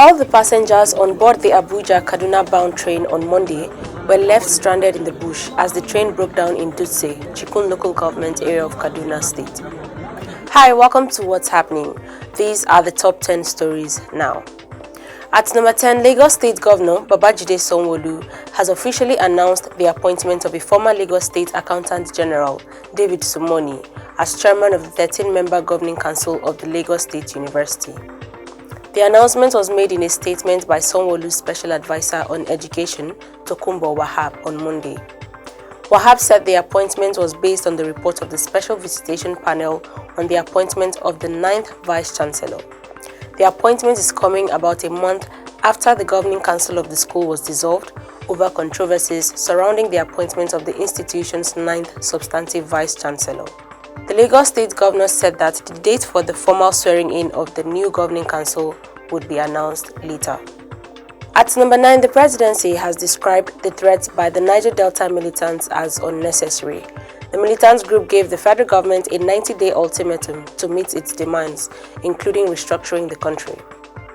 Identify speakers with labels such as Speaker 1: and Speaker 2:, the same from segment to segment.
Speaker 1: All the passengers on board the Abuja-Kaduna-bound train on Monday were left stranded in the bush as the train broke down in Dutse, Chikun local government area of Kaduna State. Hi, welcome to What's Happening. These are the top 10 stories now. At number 10, Lagos State Governor Babajide Sanwo-Olu has officially announced the appointment of a former Lagos State Accountant General, David Sumoni, as chairman of the 13-member Governing Council of the Lagos State University. The announcement was made in a statement by Sanwo-Olu's Special Advisor on Education, Tokunbo Wahab, on Monday. Wahab said the appointment was based on the report of the Special Visitation Panel on the appointment of the 9th Vice-Chancellor. The appointment is coming about a month after the Governing Council of the school was dissolved over controversies surrounding the appointment of the institution's 9th substantive Vice-Chancellor. The Lagos State Governor said that the date for the formal swearing-in of the new Governing Council would be announced later. At number 9, the presidency has described the threats by the Niger Delta militants as unnecessary. The militants group gave the federal government a 90-day ultimatum to meet its demands, including restructuring the country.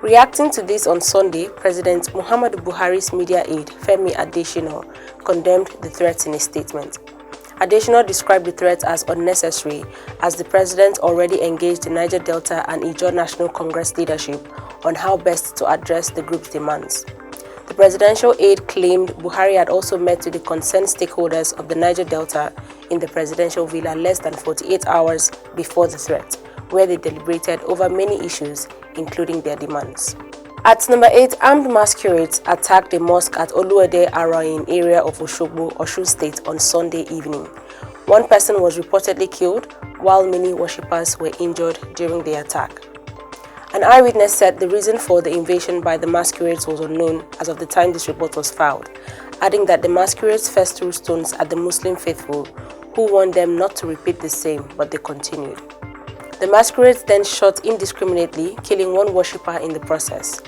Speaker 1: Reacting to this on Sunday, President Muhammadu Buhari's media aide, Femi Adesina, condemned the threats in a statement. Adesina described the threat as unnecessary as the president already engaged the Niger Delta and Ijaw National Congress leadership on how best to address the group's demands. The presidential aide claimed Buhari had also met with the concerned stakeholders of the Niger Delta in the presidential villa less than 48 hours before the threat, where they deliberated over many issues, including their demands. At number 8, armed masquerades attacked a mosque at Oluwede Arayin area of Oshogbo, Osun State on Sunday evening. One person was reportedly killed, while many worshippers were injured during the attack. An eyewitness said the reason for the invasion by the masquerades was unknown as of the time this report was filed, adding that the masquerades first threw stones at the Muslim faithful, who warned them not to repeat the same, but they continued. The masquerades then shot indiscriminately, killing one worshipper in the process.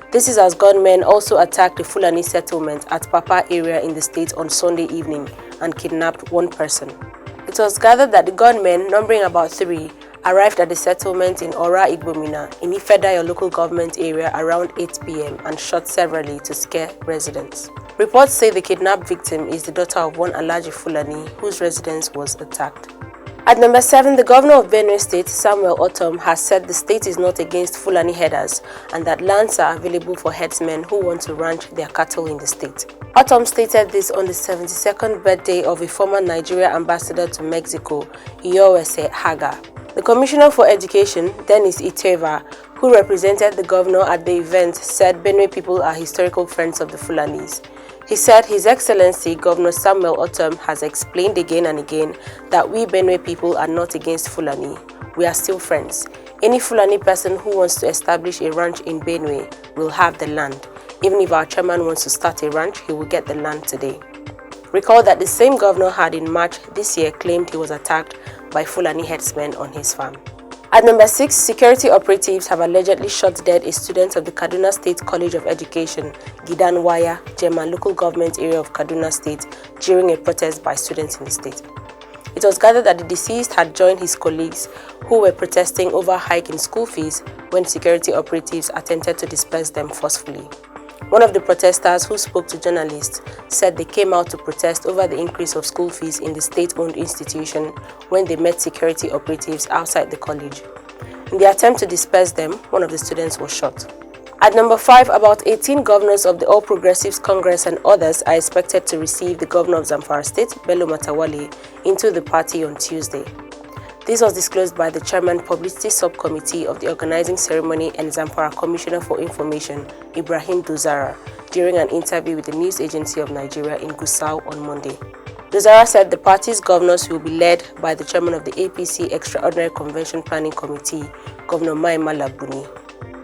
Speaker 1: This is as gunmen also attacked the Fulani settlement at Papa area in the state on Sunday evening and kidnapped one person. It was gathered that the gunmen, numbering about 3, arrived at the settlement in Ora Igbomina in Ifedayo local government area around 8 p.m. and shot severally to scare residents. Reports say the kidnapped victim is the daughter of one Alhaji Fulani whose residence was attacked. At number 7, the governor of Benue State, Samuel Ortom, has said the state is not against Fulani herders and that lands are available for herdsmen who want to ranch their cattle in the state. Ortom stated this on the 72nd birthday of a former Nigeria ambassador to Mexico, Iyowese Haga. The Commissioner for Education, Dennis Iteva, who represented the governor at the event, said Benue people are historical friends of the Fulanis. He said His Excellency Governor Samuel Ortom has explained again and again that we Benue people are not against Fulani. We are still friends. Any Fulani person who wants to establish a ranch in Benue will have the land. Even if our chairman wants to start a ranch, he will get the land today. Recall that the same governor had in March this year claimed he was attacked by Fulani herdsmen on his farm. At number 6, security operatives have allegedly shot dead a student of the Kaduna State College of Education, Gidan Waya, Jema local government area of Kaduna State during a protest by students in the state. It was gathered that the deceased had joined his colleagues who were protesting over a hike in school fees when security operatives attempted to disperse them forcefully. One of the protesters who spoke to journalists said they came out to protest over the increase of school fees in the state-owned institution when they met security operatives outside the college. In the attempt to disperse them, one of the students was shot. At number 5, about 18 governors of the All Progressives Congress and others are expected to receive the governor of Zamfara State, Bello Matawalle, into the party on Tuesday. This was disclosed by the Chairman Publicity Subcommittee of the Organizing Ceremony and Zamfara Commissioner for Information, Ibrahim Duzara, during an interview with the News Agency of Nigeria in Gusau on Monday. Duzara said the party's governors will be led by the Chairman of the APC Extraordinary Convention Planning Committee, Governor Maima Labuni.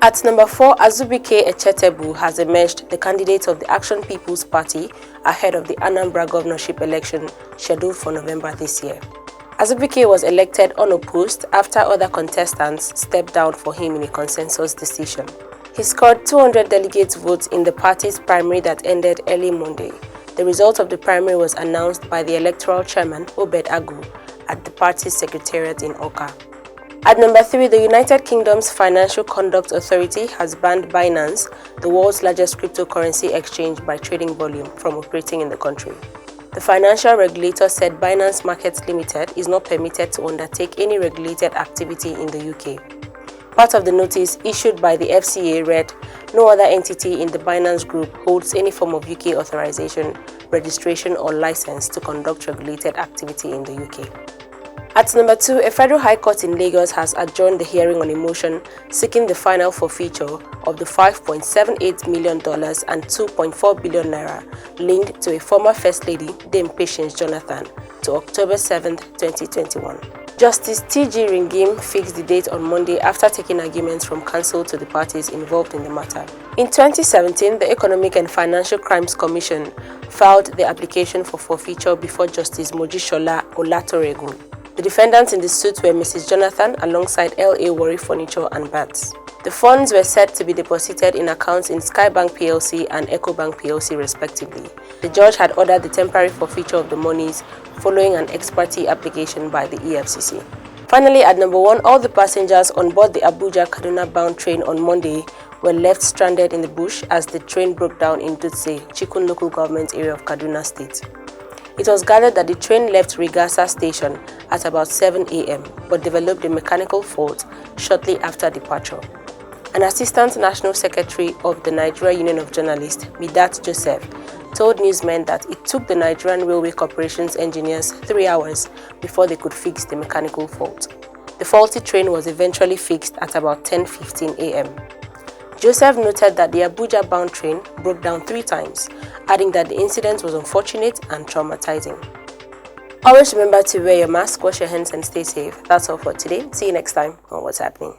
Speaker 1: At number 4, Azubike Echetebu has emerged the candidate of the Action People's Party ahead of the Anambra governorship election scheduled for November this year. Azubike was elected unopposed after other contestants stepped down for him in a consensus decision. He scored 200 delegates votes in the party's primary that ended early Monday. The result of the primary was announced by the electoral chairman, Obed Agu, at the party's secretariat in Oka. At number 3, the United Kingdom's Financial Conduct Authority has banned Binance, the world's largest cryptocurrency exchange by trading volume, from operating in the country. The financial regulator said Binance Markets Limited is not permitted to undertake any regulated activity in the UK. Part of the notice issued by the FCA read, "No other entity in the Binance Group holds any form of UK authorization, registration or license to conduct regulated activity in the UK." At number 2, a federal high court in Lagos has adjourned the hearing on a motion seeking the final forfeiture of the $5.78 million and 2.4 billion naira linked to a former First Lady, Dame Patience Jonathan, to October 7, 2021. Justice T.G. Ringim fixed the date on Monday after taking arguments from counsel to the parties involved in the matter. In 2017, the Economic and Financial Crimes Commission filed the application for forfeiture before Justice Mojisola Olatoregun. The defendants in the suit were Mrs. Jonathan alongside L.A. Warri Furniture and Baths. The funds were said to be deposited in accounts in Skybank PLC and Ecobank PLC respectively. The judge had ordered the temporary forfeiture of the monies following an ex parte application by the EFCC. Finally, at number 1, all the passengers on board the Abuja-Kaduna bound train on Monday were left stranded in the bush as the train broke down in Dutse, Chikun local government area of Kaduna State. It was gathered that the train left Rigasa station at about 7 a.m. but developed a mechanical fault shortly after departure. An Assistant National Secretary of the Nigeria Union of Journalists, Midat Joseph, told newsmen that it took the Nigerian Railway Corporation's engineers 3 hours before they could fix the mechanical fault. The faulty train was eventually fixed at about 10:15 a.m. Joseph noted that the Abuja-bound train broke down 3 times, adding that the incident was unfortunate and traumatizing. Always remember to wear your mask, wash your hands and stay safe. That's all for today. See you next time on What's Happening.